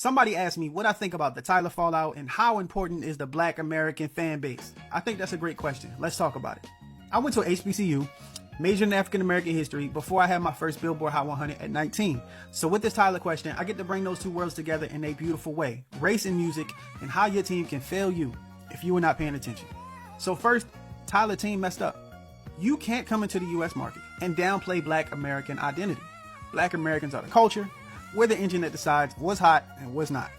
Somebody asked me what I think about the Tyla fallout and how important is the Black American fan base. I think that's a great question. Let's talk about it. I went to HBCU, majored in African American history, before I had my first Billboard Hot 100 at 19. So with this Tyla question, I get to bring those two worlds together in a beautiful way. Race and music, and how your team can fail you if you were not paying attention. So first, Tyla team messed up. You can't come into the US market and downplay Black American identity. Black Americans are the culture. We're the engine that decides what's hot and what's not.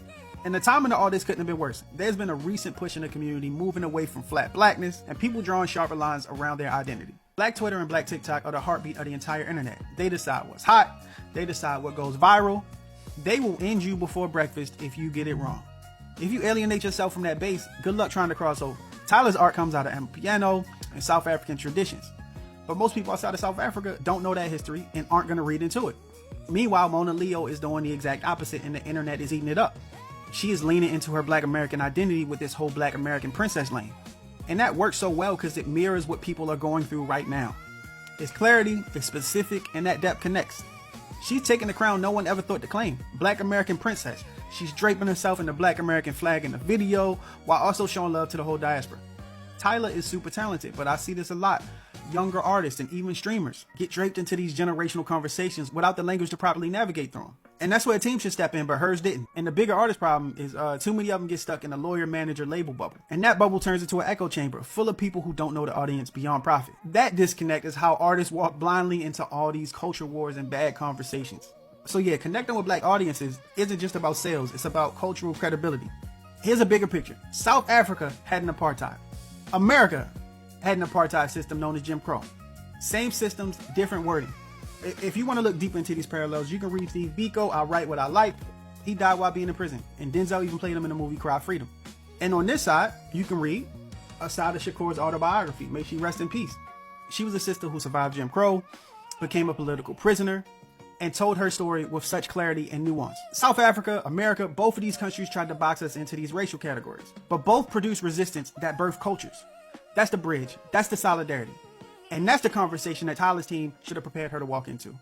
And the timing of all this couldn't have been worse. There's been a recent push in the community moving away from flat blackness and people drawing sharper lines around their identity. Black Twitter and Black TikTok are the heartbeat of the entire internet. They decide what's hot. They decide what goes viral. They will end you before breakfast if you get it wrong. If you alienate yourself from that base, good luck trying to cross over. Tyla's art comes out of Amapiano and South African traditions. But most people outside of South Africa don't know that history and aren't going to read into it. Meanwhile, Monaleo is doing the exact opposite and the internet is eating it up. She is leaning into her Black American identity with this whole Black American princess lane. And that works so well because it mirrors what people are going through right now. It's clarity, it's specific, and that depth connects. She's taking the crown no one ever thought to claim. Black American princess. She's draping herself in the Black American flag in the video while also showing love to the whole diaspora. Tyla is super talented, but I see this a lot. Younger artists and even streamers get draped into these generational conversations without the language to properly navigate through them. And that's where a team should step in, but hers didn't. And the bigger artist problem is too many of them get stuck in a lawyer, manager, label bubble. And that bubble turns into an echo chamber full of people who don't know the audience beyond profit. That disconnect is how artists walk blindly into all these culture wars and bad conversations. So yeah, connecting with Black audiences isn't just about sales, it's about cultural credibility. Here's a bigger picture. South Africa had an apartheid. America had an apartheid system known as Jim Crow. Same systems, different wording. If you want to look deep into these parallels, you can read Steve Biko, I Write What I Like. He died while being in prison, and Denzel even played him in the movie Cry Freedom. And on this side, you can read Assata Shakur's autobiography, May She Rest in Peace. She was a sister who survived Jim Crow, became a political prisoner, and told her story with such clarity and nuance. South Africa, America, both of these countries tried to box us into these racial categories, but both produced resistance that birthed cultures. That's the bridge. That's the solidarity. And that's the conversation that Tyla's team should have prepared her to walk into.